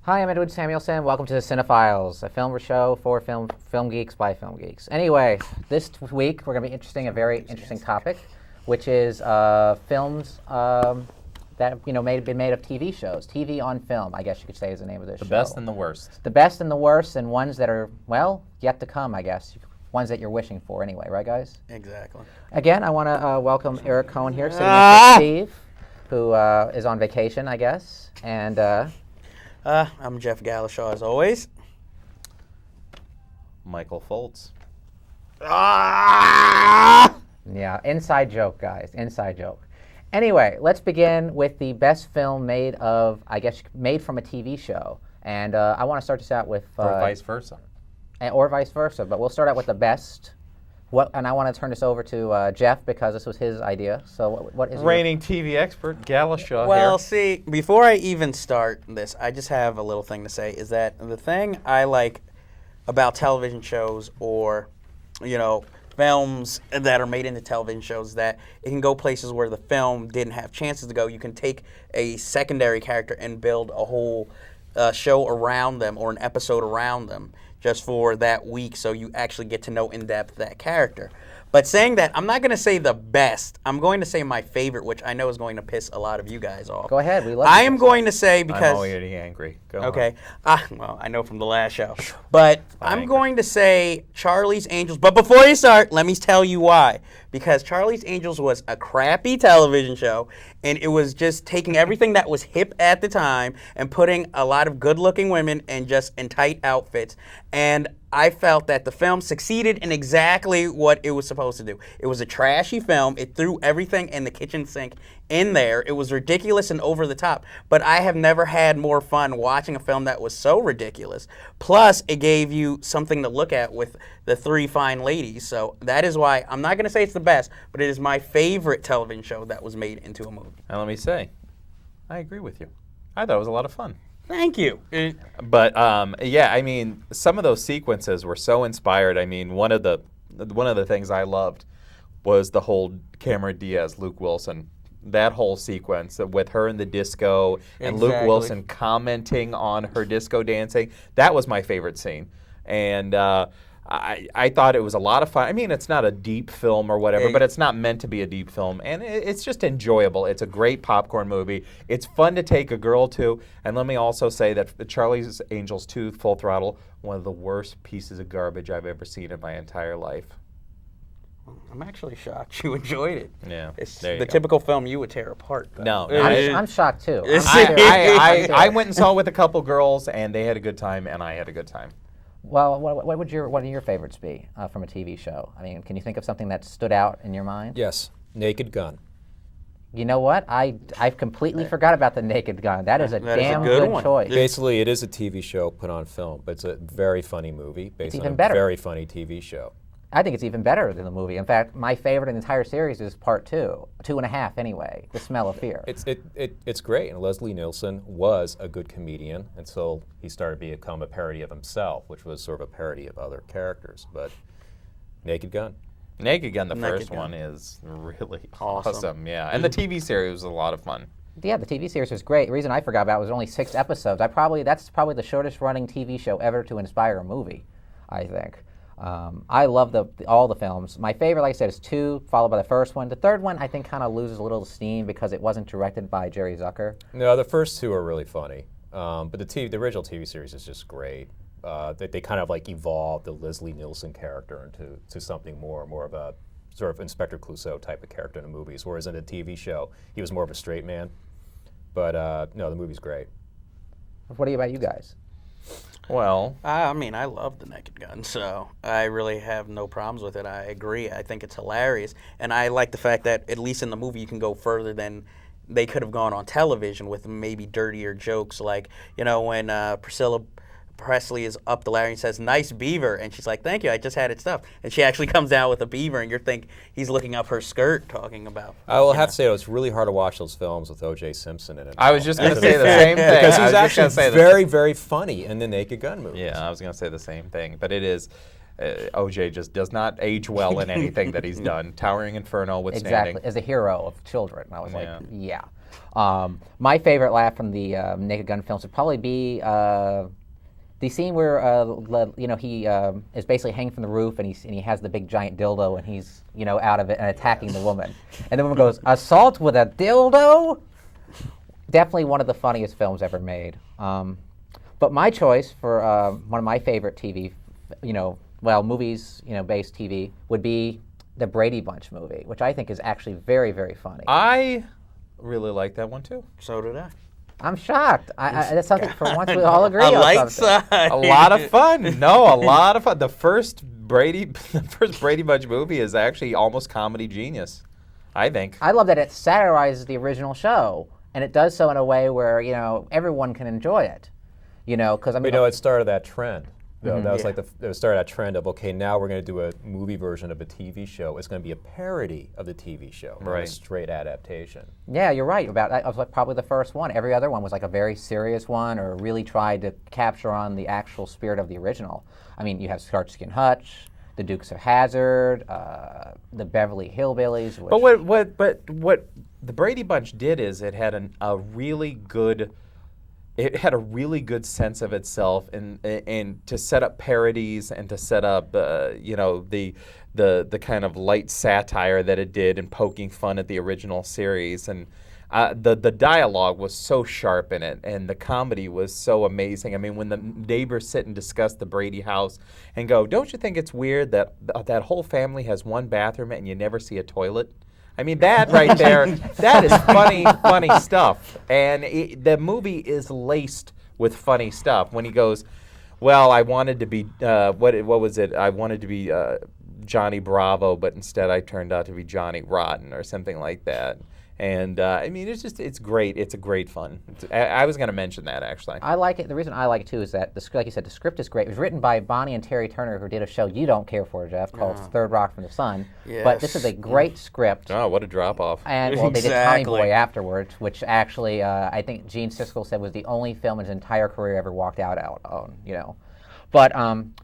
Hi, I'm Edward Samuelson. Welcome to the CineFiles, a film show for film geeks by film geeks. Anyway, this week we're going to be interesting a very interesting topic, which is films that been made of TV shows, TV on film. I guess you could say is the name of this show. The best and the worst. The best and the worst, and ones that are yet to come. I guess ones that you're wishing for anyway, right, guys? Exactly. Again, I want to welcome Eric Cohen here, sitting next to Steve, who is on vacation, I guess, and. I'm Jeff Galashaw, as always. Michael Foltz. Yeah, inside joke, guys. Inside joke. Anyway, let's begin with the best film made from a TV show. And I want to start this out with... Or vice versa. Or vice versa, but we'll start out with the best. And I want to turn this over to Jeff because this was his idea. So what is reigning TV expert, Galashaw Well, here. see, before I even start this, I just have a little thing to say, is that the thing I like about television shows or, films that are made into television shows, that it can go places where the film didn't have chances to go. You can take a secondary character and build a whole show around them or an episode around them just for that week, so you actually get to know in depth that character. But saying that, I'm not going to say the best. I'm going to say my favorite, which I know is going to piss a lot of you guys off. Go ahead. We love I am going to say because... I'm already angry. Go okay. Well, I know from the last show. But I'm going to say Charlie's Angels. But before you start, let me tell you why. Because Charlie's Angels was a crappy television show, and it was just taking everything that was hip at the time and putting a lot of good-looking women in tight outfits. And I felt that the film succeeded in exactly what it was supposed to do. It was a trashy film. It threw everything in the kitchen sink in there. It was ridiculous and over the top. But I have never had more fun watching a film that was so ridiculous. Plus, it gave you something to look at with the three fine ladies. So that is why I'm not going to say it's the best, but it is my favorite television show that was made into a movie. And let me say, I agree with you. I thought it was a lot of fun. Thank you. But some of those sequences were so inspired. I mean, one of the things I loved was the whole Cameron Diaz, Luke Wilson, that whole sequence with her in the disco and Luke Wilson commenting on her disco dancing. That was my favorite scene, and I thought it was a lot of fun. I mean, it's not a deep film or whatever, but it's not meant to be a deep film. And it's just enjoyable. It's a great popcorn movie. It's fun to take a girl to. And let me also say that Charlie's Angels 2, Full Throttle, one of the worst pieces of garbage I've ever seen in my entire life. I'm actually shocked you enjoyed it. Yeah, it's the typical film you would tear apart. Though. No, I'm shocked too. I went and saw it with a couple girls, and they had a good time, and I had a good time. Well, what would your favorites be from a TV show? I mean, can you think of something that stood out in your mind? Yes, Naked Gun. You know what? I've completely forgot about the Naked Gun. That is a damn good choice. Basically, it is a TV show put on film, but it's a very funny movie based on a very funny TV show. I think it's even better than the movie. In fact, my favorite in the entire series is part 2.5 anyway, The Smell of Fear. It's great, and Leslie Nielsen was a good comedian until he started to become a parody of himself, which was sort of a parody of other characters. But Naked Gun. Naked Gun, the first one, is really awesome. Yeah, and the TV series was a lot of fun. Yeah, the TV series was great. The reason I forgot about it was only 6 episodes. That's probably the shortest running TV show ever to inspire a movie, I think. I love all the films. My favorite, like I said, is 2, followed by the first one. The third one, I think, kind of loses a little steam because it wasn't directed by Jerry Zucker. No, the first 2 are really funny. But the original TV series is just great. They kind of evolved the Leslie Nielsen character into something more of a sort of Inspector Clouseau type of character in the movies, whereas in the TV show, he was more of a straight man. But no, the movie's great. What about you guys? Well, I mean, I love the Naked Gun, so I really have no problems with it. I agree. I think it's hilarious, and I like the fact that at least in the movie you can go further than they could have gone on television with maybe dirtier jokes, like when Priscilla Presley is up the ladder and says, "Nice beaver," and she's like, "Thank you, I just had it stuffed," and she actually comes down with a beaver, and you think he's looking up her skirt talking about. I will have to say, it's really hard to watch those films with O.J. Simpson in it. I was just going to say the same thing. Because he's actually very, very funny in the Naked Gun movies. Yeah, I was going to say the same thing, but it is. O.J. just does not age well in anything that he's done. Towering Inferno, withstanding. Exactly, as a hero of children. I was like, yeah. My favorite laugh from the Naked Gun films would probably be the scene where he is basically hanging from the roof and he has the big giant dildo and he's out of it and attacking the woman, and the woman goes, "Assault with a dildo." Definitely one of the funniest films ever made. But my choice for one of my favorite TV, movies, based TV would be the Brady Bunch movie, which I think is actually very, very funny. I really like that one too. So did I. I'm shocked. That's something for once we all agree A on light something. side. A lot of fun. No, a lot of fun. The first Brady Bunch movie is actually almost comedy genius, I think. I love that it satirizes the original show, and it does so in a way where everyone can enjoy it. Because it started that trend. That was like it started that trend of, okay, now we're going to do a movie version of a TV show. It's going to be a parody of the TV show, not a straight adaptation. Yeah, you're right about that. I was probably the first one. Every other one was like a very serious one, or really tried to capture on the actual spirit of the original. I mean, you have Starsky and Hutch, the Dukes of Hazzard, the Beverly Hillbillies. But what the Brady Bunch did is it had a really good. It had a really good sense of itself, and to set up parodies and to set up, the kind of light satire that it did, and poking fun at the original series, and the dialogue was so sharp in it, and the comedy was so amazing. I mean, when the neighbors sit and discuss the Brady house and go, "Don't you think it's weird that that whole family has one bathroom and you never see a toilet?" I mean, that right there, that is funny stuff. And the movie is laced with funny stuff. When he goes, "Well, I wanted to be, what was it? I wanted to be Johnny Bravo, but instead I turned out to be Johnny Rotten," or something like that. And I mean, it's great. It's a great fun. I was going to mention that, actually. I like it. The reason I like it too is that like you said, the script is great. It was written by Bonnie and Terry Turner, who did a show you don't care for, Jeff, called Third Rock from the Sun. Yes. But this is a great script. Oh, what a drop off! And they did Tommy Exactly. Boy afterwards, which actually I think Gene Siskel said was the only film in his entire career ever walked out on. But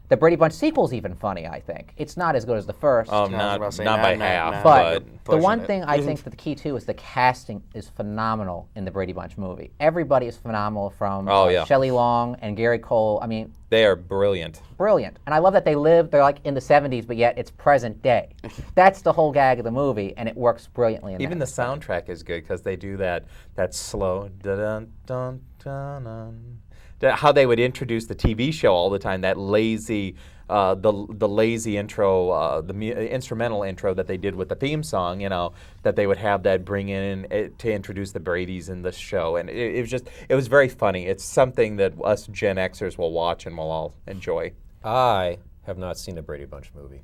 the Brady Bunch sequel's even funny, I think. It's not as good as the first. Not by half. But the pushing one it. thing I think that the key too is the casting is phenomenal in the Brady Bunch movie. Everybody is phenomenal, from Shelley Long and Gary Cole. I mean, they are brilliant. Brilliant. And I love that they're like in the 70s, but yet it's present day. That's the whole gag of the movie, and it works brilliantly in Even that. the soundtrack is good because they do that slow dun dun dun dun. How they would introduce the TV show all the time, that lazy, the lazy intro, the instrumental intro that they did with the theme song, that they would have that bring in to introduce the Bradys in the show. And it was very funny. It's something that us Gen Xers will watch and we'll all enjoy. I have not seen a Brady Bunch movie.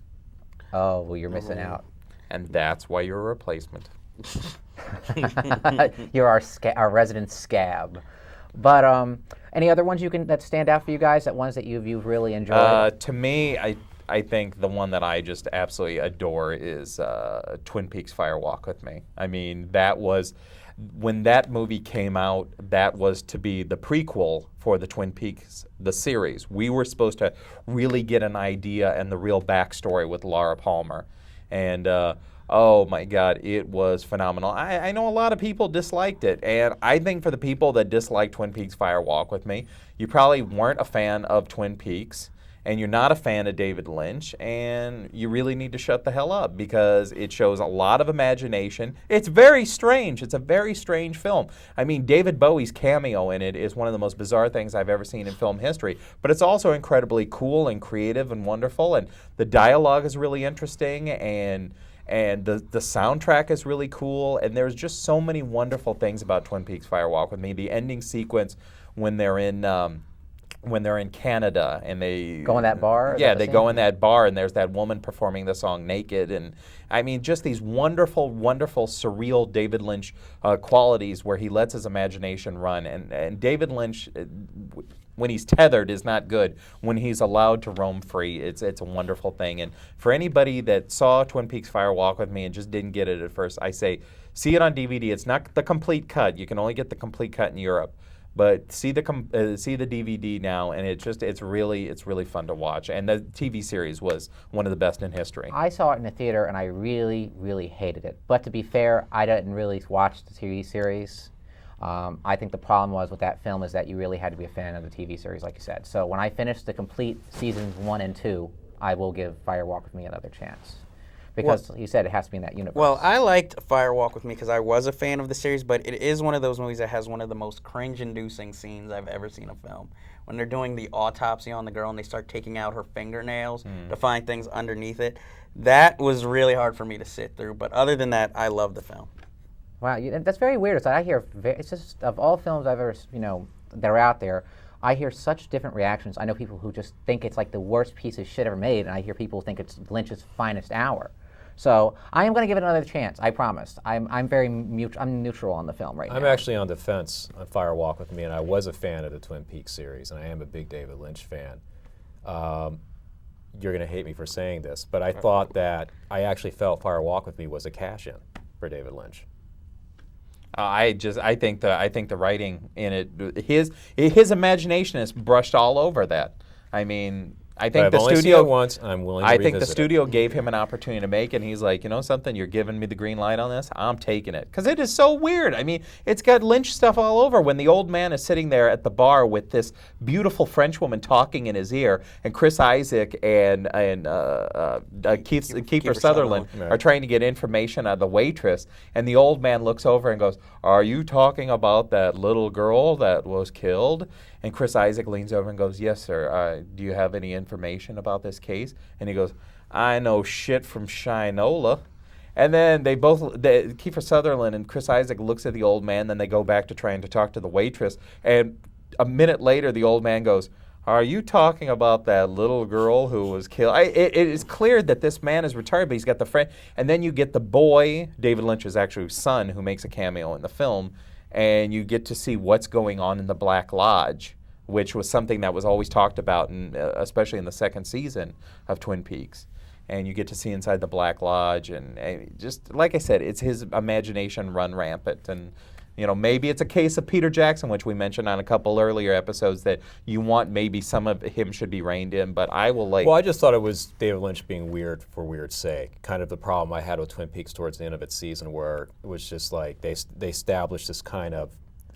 Oh, well, you're missing out. And that's why you're a replacement. You're our resident scab. But any other ones that stand out for you guys? That ones that you've really enjoyed? To me, I think the one that I just absolutely adore is Twin Peaks: Fire Walk with Me. I mean, that was when that movie came out. That was to be the prequel for the Twin Peaks, the series. We were supposed to really get an idea and the real backstory with Laura Palmer, and. Oh my God, it was phenomenal. I know a lot of people disliked it, and I think for the people that disliked Twin Peaks: Fire Walk with Me, you probably weren't a fan of Twin Peaks, and you're not a fan of David Lynch, and you really need to shut the hell up because it shows a lot of imagination. It's very strange. It's a very strange film. I mean, David Bowie's cameo in it is one of the most bizarre things I've ever seen in film history, but it's also incredibly cool and creative and wonderful, and the dialogue is really interesting, and the soundtrack is really cool, and there's just so many wonderful things about Twin Peaks: Fire Walk with Me. The ending sequence when they're in Canada and they go in that bar. Yeah, they go in that bar, and there's that woman performing the song naked, and I mean, just these wonderful, wonderful, surreal David Lynch qualities where he lets his imagination run, and David Lynch. When he's tethered is not good. When he's allowed to roam free, it's a wonderful thing. And for anybody that saw Twin Peaks: Fire Walk with Me and just didn't get it at first, I say see it on DVD. It's not the complete cut. You can only get the complete cut in Europe. But see the DVD now, and it's really fun to watch. And the TV series was one of the best in history. I saw it in the theater, and I really, really hated it. But to be fair, I didn't really watch the TV series. I think the problem was with that film is that you really had to be a fan of the TV series, like you said. So when I finish the complete seasons 1 and 2, I will give Fire Walk with Me another chance. Because you said it has to be in that universe. Well, I liked Fire Walk with Me because I was a fan of the series, but it is one of those movies that has one of the most cringe-inducing scenes I've ever seen in a film. When they're doing the autopsy on the girl and they start taking out her fingernails to find things underneath it, that was really hard for me to sit through. But other than that, I love the film. Wow, that's very weird. It's like I hear, it's just, of all films I've ever, that are out there, I hear such different reactions. I know people who just think it's like the worst piece of shit ever made, and I hear people who think it's Lynch's finest hour. So I am going to give it another chance. I promise. I'm neutral on the film right now. I'm actually on the fence on Fire Walk with Me, and I was a fan of the Twin Peaks series, and I am a big David Lynch fan. You're going to hate me for saying this, but I thought that I actually felt Fire Walk with Me was a cash-in for David Lynch. I think the writing in it, his imagination is brushed all over that. I mean, I think the studio once. I'm willing to I think the revisit studio gave him an opportunity to make it, and he's like, you know something, you're giving me the green light on this, I'm taking it. Because it is so weird. I mean, it's got Lynch stuff all over. When the old man is sitting there at the bar with this beautiful French woman talking in his ear, and Chris Isaac and Kiefer Sutherland are trying to get information out of the waitress, and the old man looks over and goes, are you talking about that little girl that was killed? And Chris Isaac leans over and goes, yes, sir. Do you have any information about this case? And he goes, I know shit from Shinola. And then Kiefer Sutherland and Chris Isaac looks at the old man, then they go back to trying to talk to the waitress. And a minute later, the old man goes, are you talking about that little girl who was killed? It is clear that this man is retired, but he's got the friend. And then you get the boy, David Lynch's actual son, who makes a cameo in the film, and you get to see what's going on in the Black Lodge, which was something that was always talked about, especially in the second season of Twin Peaks. And you get to see inside the Black Lodge, and just like I said, it's his imagination run rampant. And maybe it's a case of Peter Jackson, which we mentioned on a couple earlier episodes, that you want maybe some of him should be reined in, but I will Well, I just thought it was David Lynch being weird for weird's sake. Kind of the problem I had with Twin Peaks towards the end of its season, where it was just like they established this kind of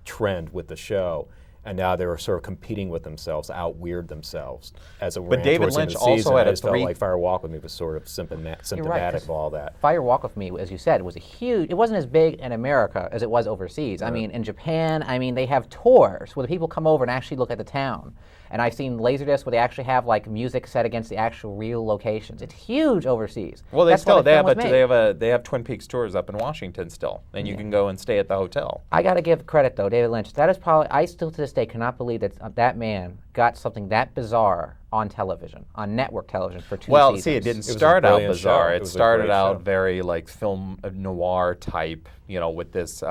trend with the show, and now they were sort of competing with themselves, out-weird themselves as it ran David towards Lynch the end of the season. also had I just felt like Fire Walk with Me was sort of symptomatic of all that. Fire Walk with Me, as you said, was it wasn't as big in America as it was overseas. I mean, in Japan, they have tours where the people come over and actually look at the town. And I've seen Laserdiscs where they actually have like music set against the actual real locations. It's huge overseas. Well, they have Twin Peaks tours up in Washington still, and you can go and stay at the hotel. I got to give credit though, David Lynch. That is probably, I still to this day cannot believe that that man got something that bizarre on television, on network television for 2 seasons. Well, see, it didn't start out bizarre. Show. It started out very like film noir type, with this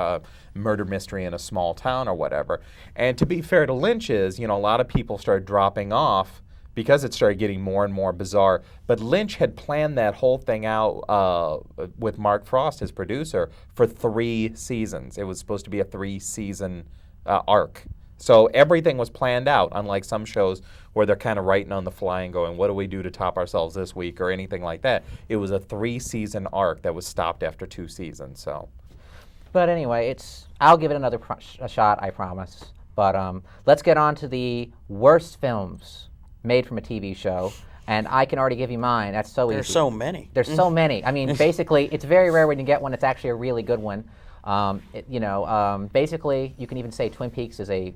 murder mystery in a small town or whatever. And to be fair to Lynch a lot of people started dropping off because it started getting more and more bizarre. But Lynch had planned that whole thing out with Mark Frost, his producer, for 3 seasons. It was supposed to be a 3-season arc. So everything was planned out, unlike some shows where they're kind of writing on the fly and going, what do we do to top ourselves this week or anything like that. It was a 3-season arc that was stopped after 2 seasons. So, but anyway, I'll give it another shot, I promise. But let's get on to the worst films made from a TV show. And I can already give you mine. That's so easy. There's so many. There's so many. I mean, basically, it's very rare when you get one that's actually a really good one. Basically, you can even say Twin Peaks is a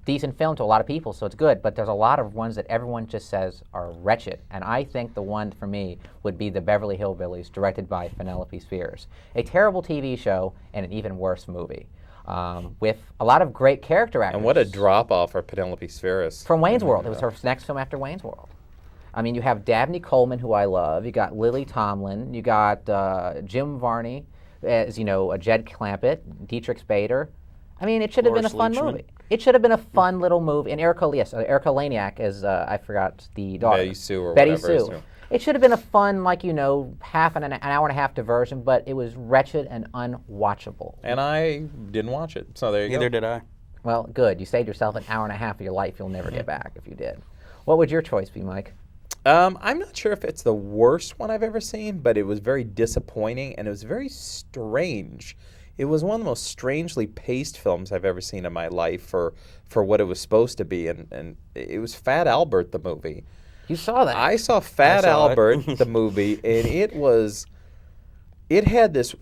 decent film to a lot of people, so it's good, but there's a lot of ones that everyone just says are wretched. And I think the one for me would be the Beverly Hillbillies, directed by Penelope Spheres. A terrible TV show and an even worse movie. With a lot of great character actors. And what a drop-off for Penelope Spheres. From Wayne's World. It was her next film after Wayne's World. I mean, you have Dabney Coleman, who I love. You got Lily Tomlin. You got Jim Varney as, Jed Clampett, Dietrich Bader. I mean, it should have been a fun movie. It should have been a fun little movie. And Erica Laniak is, I forgot the daughter. Betty Sue or Betty whatever. Sue. It should have been a fun, half an hour and a half diversion, but it was wretched and unwatchable. And I didn't watch it, so there you go. Neither did I. Well, good. You saved yourself an hour and a half of your life you'll never get back if you did. What would your choice be, Mike? I'm not sure if it's the worst one I've ever seen, but it was very disappointing and it was very strange it was one of the most strangely paced films I've ever seen in my life for what it was supposed to be, and it was Fat Albert the movie. You saw that? I saw Fat saw Albert the movie, and it had this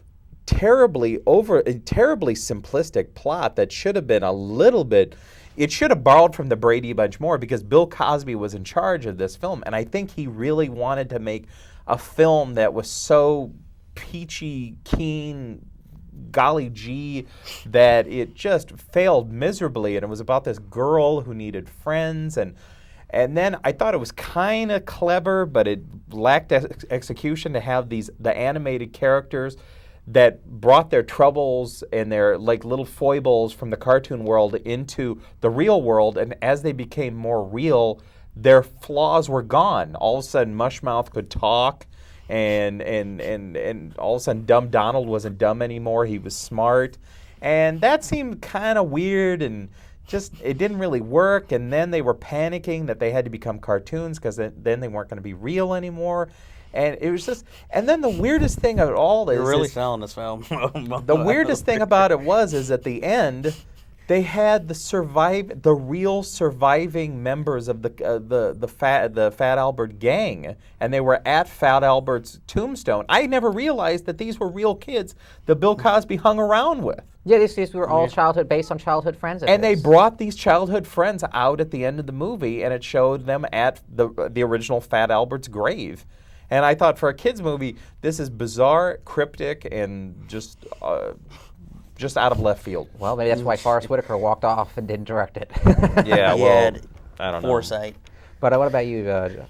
terribly simplistic plot that should have been a little bit. It should have borrowed from the Brady Bunch more, because Bill Cosby was in charge of this film, and I think he really wanted to make a film that was so peachy keen, golly gee, that it just failed miserably. And it was about this girl who needed friends, and then I thought it was kind of clever, but it lacked execution to have the animated characters that brought their troubles and their like little foibles from the cartoon world into the real world, and as they became more real, their flaws were gone. All of a sudden, Mushmouth could talk, and all of a sudden, Dumb Donald wasn't dumb anymore; he was smart, and that seemed kind of weird, and just it didn't really work. And then they were panicking that they had to become cartoons because then they weren't going to be real anymore. And it was just, and then the weirdest thing of it all is... You're really selling this film. The weirdest thing about it is at the end, they had the real surviving members of the Fat Albert gang, and they were at Fat Albert's tombstone. I never realized that these were real kids that Bill Cosby hung around with. Yeah, these were all based on childhood friends. And they brought these childhood friends out at the end of the movie, and it showed them at the original Fat Albert's grave. And I thought, for a kids' movie, this is bizarre, cryptic, and just out of left field. Well, maybe that's why Forrest Whitaker walked off and didn't direct it. Yeah, well, I don't know. Foresight. But what about you, Jeff?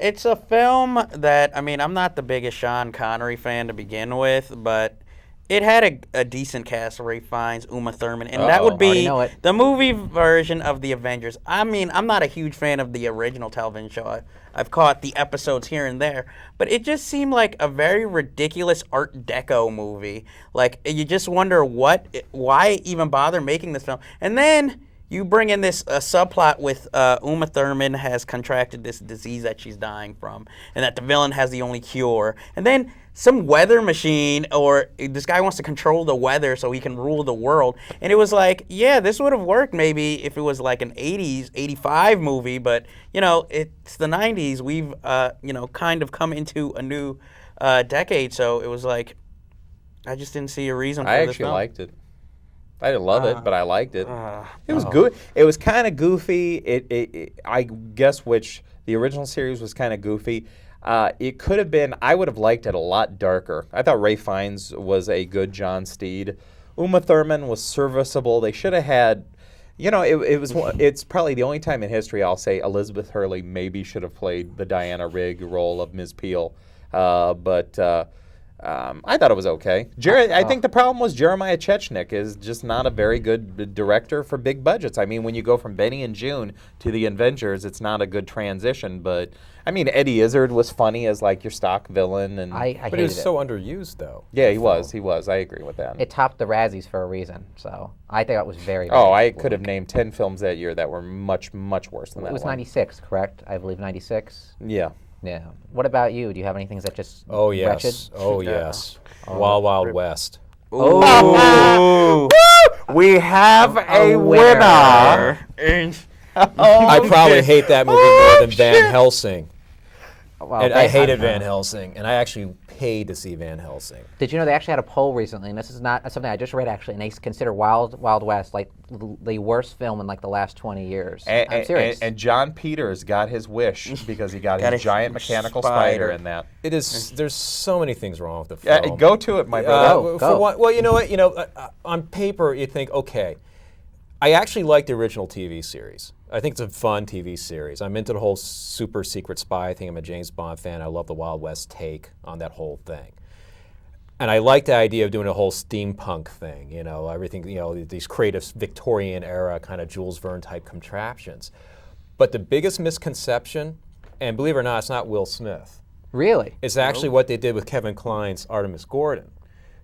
It's a film that, I mean, I'm not the biggest Sean Connery fan to begin with, but it had a decent cast of Ralph Fiennes, Uma Thurman, and that would be the movie version of The Avengers. I mean, I'm not a huge fan of the original television show. I've caught the episodes here and there, but it just seemed like a very ridiculous Art Deco movie. Like, you just wonder why even bother making this film. And then you bring in this subplot with Uma Thurman has contracted this disease that she's dying from, and that the villain has the only cure. And then some weather machine, or this guy wants to control the weather so he can rule the world. And it was like, yeah, this would have worked maybe if it was like an 80s, 85 movie, but, you know, it's the 90s. We've, kind of come into a new decade, so it was like, I just didn't see a reason for this film. I actually liked it. I didn't love it, but I liked it. It was good. It was kind of goofy. I guess the original series was kind of goofy. It could have been. I would have liked it a lot darker. I thought Ralph Fiennes was a good John Steed. Uma Thurman was serviceable. They should have had. It's probably the only time in history I'll say Elizabeth Hurley maybe should have played the Diana Rigg role of Ms. Peel, but. I thought it was okay. I think the problem was Jeremiah Chechnik is just not a very good director for big budgets. I mean, when you go from Benny and June to The Avengers, it's not a good transition. But I mean, Eddie Izzard was funny as like your stock villain, and but he was so underused, though. Yeah, he was. He was. I agree with that. It topped the Razzies for a reason, so I think it was very. I could have named 10 films that year that were much, much worse than that. It was one. 96, correct? I believe 96. Yeah. Yeah. What about you? Do you have any things that just wretched? Oh, yes. Wild Wild West. Oh. We have a winner. I probably hate that movie more than Van Helsing. Well, And I hated Van Helsing, and I actually paid to see Van Helsing. Did you know they actually had a poll recently, and this is not something I just read actually, and they consider Wild Wild West like the worst film in like the last 20 years. I'm serious. And John Peters got his wish because he got his giant mechanical spider in that. It is. There's so many things wrong with the film. Go to it, my brother. Well, you know what? On paper, you think, okay, I actually like the original TV series. I think it's a fun TV series. I'm into the whole super secret spy thing. I'm a James Bond fan. I love the Wild West take on that whole thing. And I like the idea of doing a whole steampunk thing, everything, these creative Victorian era kind of Jules Verne type contraptions. But the biggest misconception, and believe it or not, it's not Will Smith. Really? It's actually what they did with Kevin Kline's Artemis Gordon.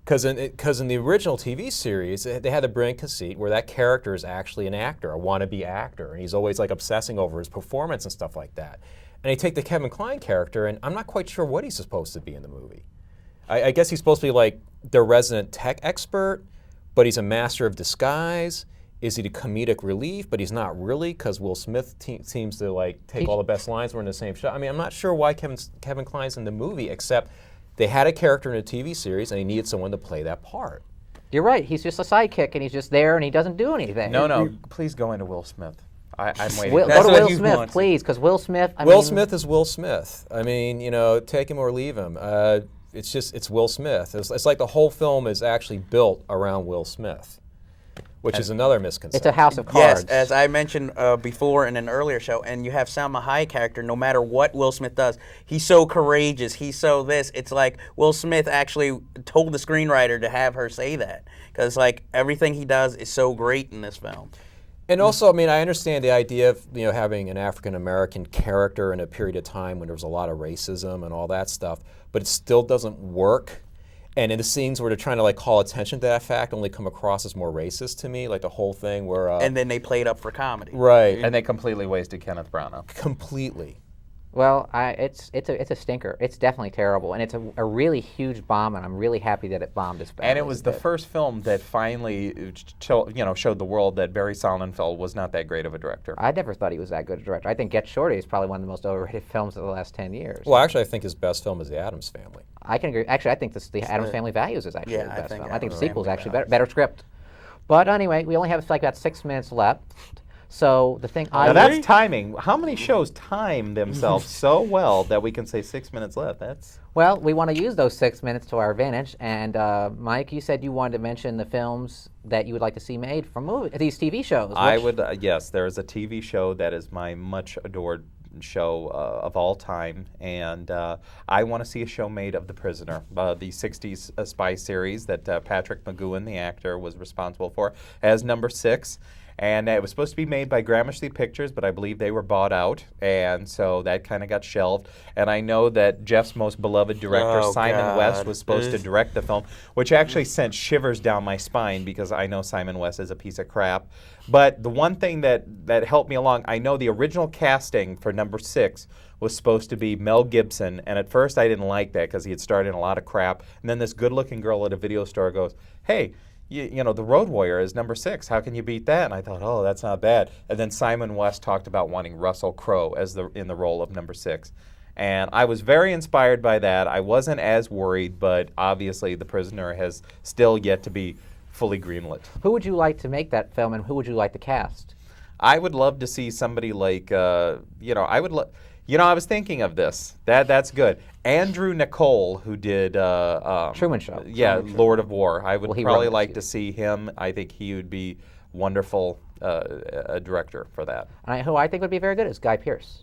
Because in the original TV series, they had a brilliant conceit where that character is actually an actor, a wannabe actor, and he's always like obsessing over his performance and stuff like that. And they take the Kevin Kline character, and I'm not quite sure what he's supposed to be in the movie. I guess he's supposed to be like their resident tech expert, but he's a master of disguise. Is he the comedic relief? But he's not really, because Will Smith seems to like take all the best lines. We're in the same show. I mean, I'm not sure why Kevin Kline's in the movie, except they had a character in a TV series and they needed someone to play that part. You're right. He's just a sidekick, and he's just there, and he doesn't do anything. No, please go into Will Smith. I'm waiting. Go to Will Smith, please, because Will Smith. Will Smith is Will Smith. I mean, take him or leave him. It's Will Smith. It's like the whole film is actually built around Will Smith, which is another misconception. It's a house of cards. Yes, as I mentioned before in an earlier show, and you have Salma Hayek character, no matter what Will Smith does, he's so courageous, he's so this. It's like Will Smith actually told the screenwriter to have her say that, because like everything he does is so great in this film. And also, I mean, I understand the idea of having an African American character in a period of time when there was a lot of racism and all that stuff, but it still doesn't work. And in the scenes where they're trying to like call attention to that fact, only come across as more racist to me. Like the whole thing where and then they played up for comedy. Right. And they completely wasted Kenneth Branagh. Completely. Well, it's a stinker. It's definitely terrible, and it's a really huge bomb, and I'm really happy that it bombed as badly. And it was the first film that finally showed the world that Barry Sonnenfeld was not that great of a director. I never thought he was that good a director. I think Get Shorty is probably one of the most overrated films of the last 10 years. Well, actually, I think his best film is The Addams Family. I can agree. Actually, I think the Addams Family Values is actually the best film. I think the sequel is Family actually better script. But anyway, we only have like about 6 minutes left. So the thing Now that's timing. How many shows time themselves so well that we can say 6 minutes left? Well, we want to use those 6 minutes to our advantage. And Mike, you said you wanted to mention the films that you would like to see made from these TV shows. I would. Yes, there is a TV show that is my much adored show of all time, and I want to see a show made of The Prisoner, the 60s spy series that Patrick McGoohan, the actor, was responsible for, as number 6. And it was supposed to be made by Gramercy Pictures, but I believe they were bought out, and so that kind of got shelved. And I know that Jeff's most beloved director, Simon West, was supposed to direct the film, which actually sent shivers down my spine because I know Simon West is a piece of crap. But the one thing that helped me along, I know the original casting for number 6 was supposed to be Mel Gibson, and at first I didn't like that because he had starred in a lot of crap. And then this good-looking girl at a video store goes, "Hey, you know, The Road Warrior is number 6. How can you beat that?" And I thought, oh, that's not bad. And then Simon West talked about wanting Russell Crowe in the role of number 6. And I was very inspired by that. I wasn't as worried, but obviously The Prisoner has still yet to be fully greenlit. Who would you like to make that film, and who would you like to cast? I would love to see somebody like, I was thinking of this. That's good. Andrew Nicole, who did Truman Show. Yeah, Lord of War. I would probably like to to see him. I think he would be wonderful a director for that. And who I think would be very good is Guy Pearce.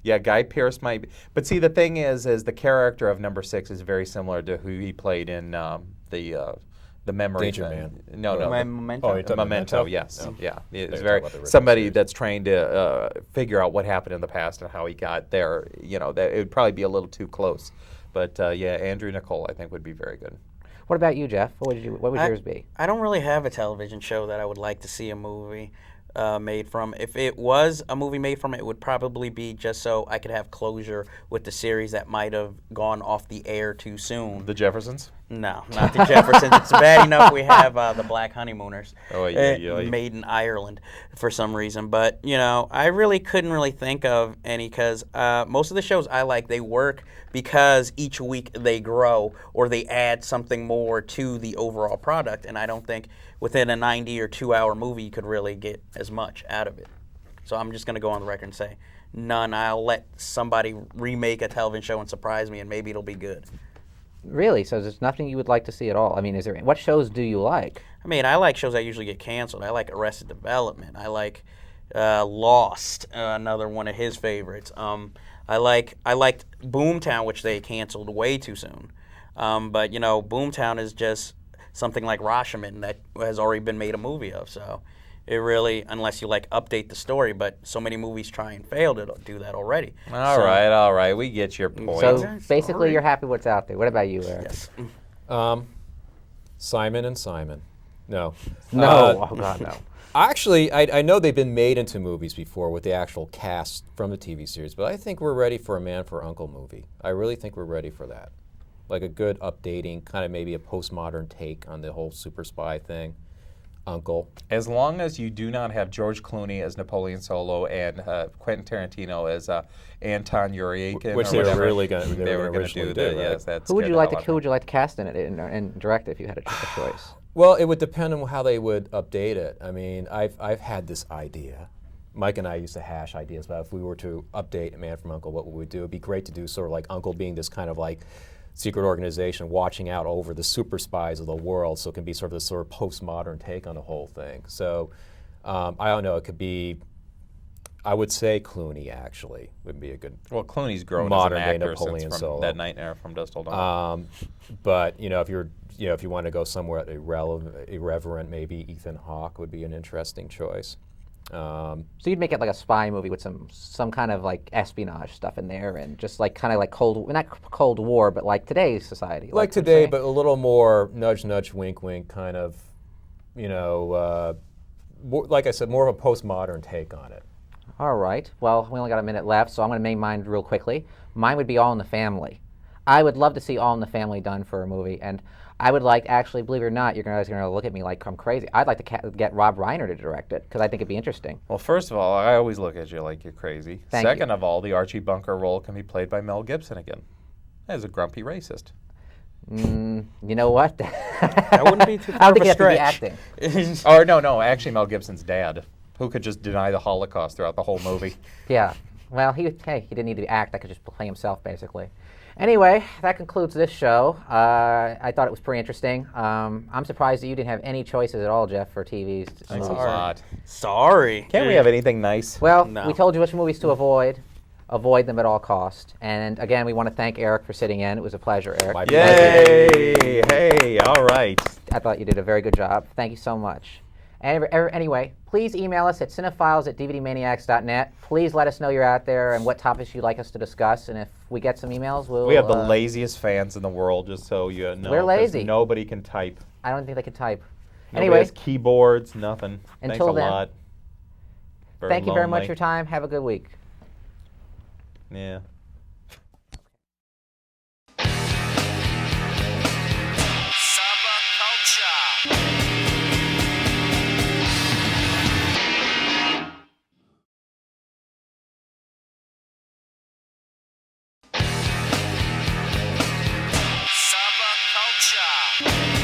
Yeah, Guy Pearce might be. But see, the thing is the character of number 6 is very similar to who he played in the memory Danger thing. Man. No. Memento. Oh, you're talking Memento, Memento? yes. No. Yeah. It's They're very talking about the original somebody series. that's trying to figure out what happened in the past and how he got there. That it would probably be a little too close. But Andrew Nicole I think would be very good. What about you, Jeff? What would yours be? I don't really have a television show that I would like to see a movie made from. If it was a movie made from it would probably be just so I could have closure with the series that might have gone off the air too soon. The Jeffersons? No, not the Jeffersons. It's bad enough we have the Black Honeymooners made in Ireland for some reason. But, I really couldn't really think of any because most of the shows I like, they work because each week they grow or they add something more to the overall product. And I don't think within a 90 or 2-hour movie you could really get as much out of it. So I'm just going to go on the record and say none. I'll let somebody remake a television show and surprise me and maybe it'll be good. Really? So there's nothing you would like to see at all? I mean, what shows do you like? I mean, I like shows that usually get canceled. I like Arrested Development. I like Lost, another one of his favorites. I liked Boomtown, which they canceled way too soon. But Boomtown is just something like Rashomon that has already been made a movie of. So it really, unless you update the story, but so many movies try and fail to do that already. All right, we get your point. So basically, you're happy what's out there. What about you, Eric? Yes. Simon and Simon. No. No. Oh God, no. Actually, I know they've been made into movies before with the actual cast from the TV series, but I think we're ready for a Man for Uncle movie. I really think we're ready for that. like a good updating, kind of maybe a postmodern take on the whole super spy thing. Uncle. As long as you do not have George Clooney as Napoleon Solo and Quentin Tarantino as Anton Yuriekin, Which or they were whatever really going to do that. that. Yes, that's Who would good you to like to hell out who would you like to cast in it and direct it if you had a choice? Well, it would depend on how they would update it. I mean, I've had this idea. Mike and I used to hash ideas about if we were to update A Man from U.N.C.L.E., what would we do? It'd be great to do sort of like U.N.C.L.E. being this kind of like secret organization watching out over the super spies of the world, so it can be sort of this sort of postmodern take on the whole thing. So I don't know, it could be, I would say Clooney actually would be a good Well, Clooney's grown modern as an day actor Napoleon since from Solo. That Night Era from Dusk Till Dawn. But if you want to go somewhere irreverent, maybe Ethan Hawke would be an interesting choice. So you'd make it like a spy movie with some kind of like espionage stuff in there, and just like kind of like not Cold War, but like today's society. Like today, but a little more nudge, nudge, wink, wink, kind of, like I said, more of a postmodern take on it. All right. Well, we only got a minute left, so I'm going to make mine real quickly. Mine would be All in the Family. I would love to see All in the Family done for a movie, and I would like, actually, believe it or not, you guys are going to look at me like I'm crazy. I'd like to get Rob Reiner to direct it, because I think it'd be interesting. Well, first of all, I always look at you like you're crazy. Thank Second you. of all, the Archie Bunker role can be played by Mel Gibson again, as a grumpy racist. You know what? That wouldn't be too I far don't of think a you have to be stretch. acting. Or no, actually Mel Gibson's dad, who could just deny the Holocaust throughout the whole movie. Yeah. Well, he didn't need to act. I could just play himself, basically. Anyway, that concludes this show. I thought it was pretty interesting. I'm surprised that you didn't have any choices at all, Jeff, for TVs. Thanks a lot. Sorry. Can't we have anything nice? Well, No. we told you which movies to avoid. Avoid them at all cost. And again, we want to thank Eric for sitting in. It was a pleasure, Eric. My Yay! Hey, all right. I thought you did a very good job. Thank you so much. Anyway, please email us at cinefiles@dvdmaniacs.net. Please let us know you're out there and what topics you'd like us to discuss. And if we get some emails, we'll... We have the laziest fans in the world, just so you know. We're 'cause lazy. Nobody can type. I don't think they can type. Nobody Anyway, has keyboards, nothing. Until Thanks a then, lot. thank you very much lonely. for your time. Have a good week. Yeah. Subculture.